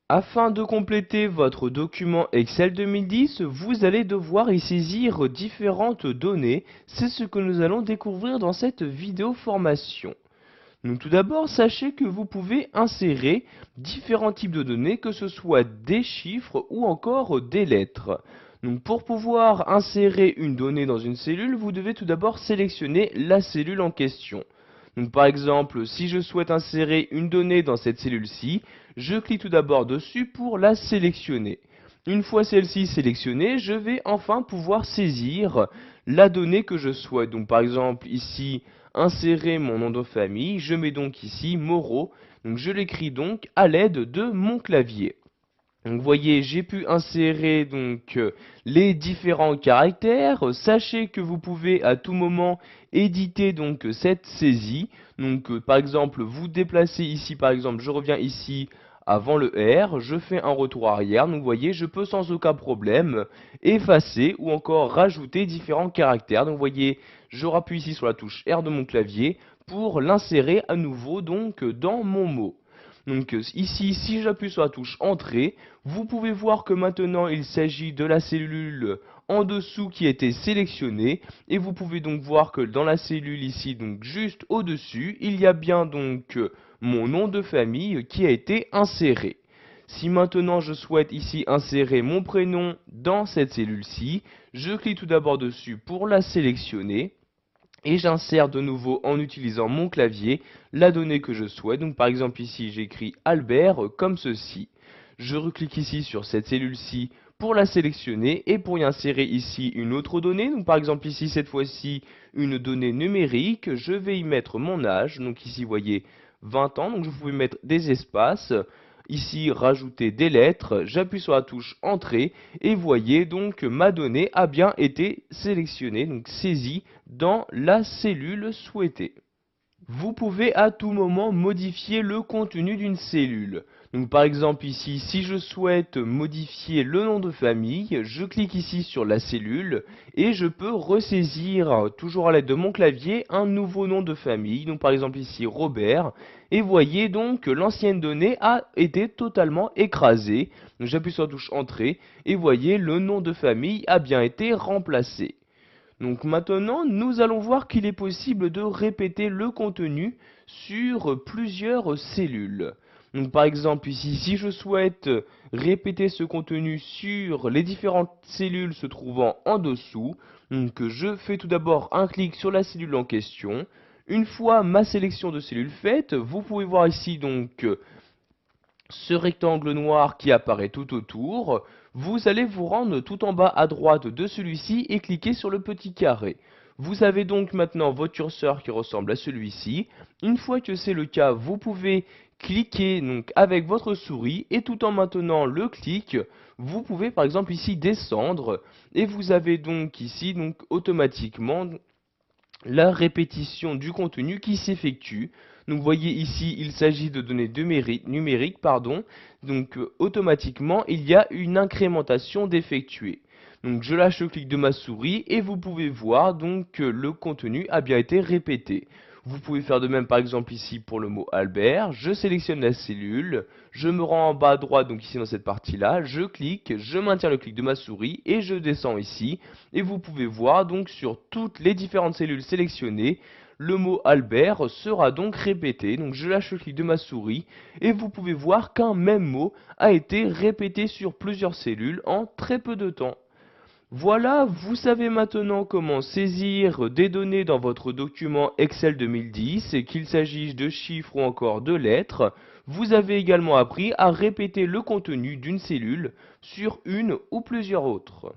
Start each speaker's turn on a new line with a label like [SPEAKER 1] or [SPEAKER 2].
[SPEAKER 1] Afin de compléter votre document Excel 2010, vous allez devoir y saisir différentes données. C'est ce que nous allons découvrir dans cette vidéo formation. Donc tout d'abord, sachez que vous pouvez insérer différents types de données, que ce soit des chiffres ou encore des lettres. Donc pour pouvoir insérer une donnée dans une cellule, vous devez tout d'abord sélectionner la cellule en question. Donc par exemple, si je souhaite insérer une donnée dans cette cellule-ci, je clique tout d'abord dessus pour la sélectionner. Une fois celle-ci sélectionnée, je vais enfin pouvoir saisir la donnée que je souhaite. Donc par exemple ici, insérer mon nom de famille, je mets donc ici Moreau. Donc je l'écris donc à l'aide de mon clavier. Donc vous voyez, j'ai pu insérer donc les différents caractères. Sachez que vous pouvez à tout moment éditer donc cette saisie. Donc par exemple, vous déplacez ici, par exemple, je reviens ici avant le R, je fais un retour arrière. Donc vous voyez, je peux sans aucun problème effacer ou encore rajouter différents caractères. Donc vous voyez, je rappuie ici sur la touche R de mon clavier pour l'insérer à nouveau donc dans mon mot. Donc ici, si j'appuie sur la touche Entrée, vous pouvez voir que maintenant il s'agit de la cellule en dessous qui a été sélectionnée. Et vous pouvez donc voir que dans la cellule ici, donc juste au-dessus, il y a bien donc mon nom de famille qui a été inséré. Si maintenant je souhaite ici insérer mon prénom dans cette cellule-ci, je clique tout d'abord dessus pour la sélectionner. Et j'insère de nouveau en utilisant mon clavier la donnée que je souhaite. Donc par exemple ici j'écris Albert comme ceci. Je reclique ici sur cette cellule-ci pour la sélectionner et pour y insérer ici une autre donnée. Donc par exemple ici cette fois-ci une donnée numérique. Je vais y mettre mon âge. Donc ici vous voyez 20 ans. Donc je pouvais mettre des espaces. Ici rajouter des lettres. J'appuie sur la touche Entrée et voyez donc que ma donnée a bien été sélectionnée, donc saisie dans la cellule souhaitée. Vous pouvez à tout moment modifier le contenu d'une cellule. Donc par exemple ici, si je souhaite modifier le nom de famille, je clique ici sur la cellule et je peux ressaisir, toujours à l'aide de mon clavier, un nouveau nom de famille. Donc par exemple ici Robert. Et voyez donc que l'ancienne donnée a été totalement écrasée. Donc j'appuie sur la touche Entrée et voyez le nom de famille a bien été remplacé. Donc maintenant, nous allons voir qu'il est possible de répéter le contenu sur plusieurs cellules. Donc par exemple ici, si je souhaite répéter ce contenu sur les différentes cellules se trouvant en dessous, donc je fais tout d'abord un clic sur la cellule en question. Une fois ma sélection de cellules faite, vous pouvez voir ici donc ce rectangle noir qui apparaît tout autour. Vous allez vous rendre tout en bas à droite de celui-ci et cliquer sur le petit carré. Vous avez donc maintenant votre curseur qui ressemble à celui-ci. Une fois que c'est le cas, vous pouvez cliquer donc avec votre souris et tout en maintenant le clic, vous pouvez par exemple ici descendre et vous avez donc ici donc automatiquement la répétition du contenu qui s'effectue. Donc vous voyez ici, il s'agit de données numériques, pardon. Donc automatiquement, il y a une incrémentation d'effectuer. Donc je lâche le clic de ma souris et vous pouvez voir donc que le contenu a bien été répété. Vous pouvez faire de même par exemple ici pour le mot Albert. Je sélectionne la cellule, je me rends en bas à droite, donc ici dans cette partie-là, je clique, je maintiens le clic de ma souris et je descends ici. Et vous pouvez voir donc sur toutes les différentes cellules sélectionnées, le mot Albert sera donc répété. Donc je lâche le clic de ma souris et vous pouvez voir qu'un même mot a été répété sur plusieurs cellules en très peu de temps. Voilà, vous savez maintenant comment saisir des données dans votre document Excel 2010, qu'il s'agisse de chiffres ou encore de lettres. Vous avez également appris à répéter le contenu d'une cellule sur une ou plusieurs autres.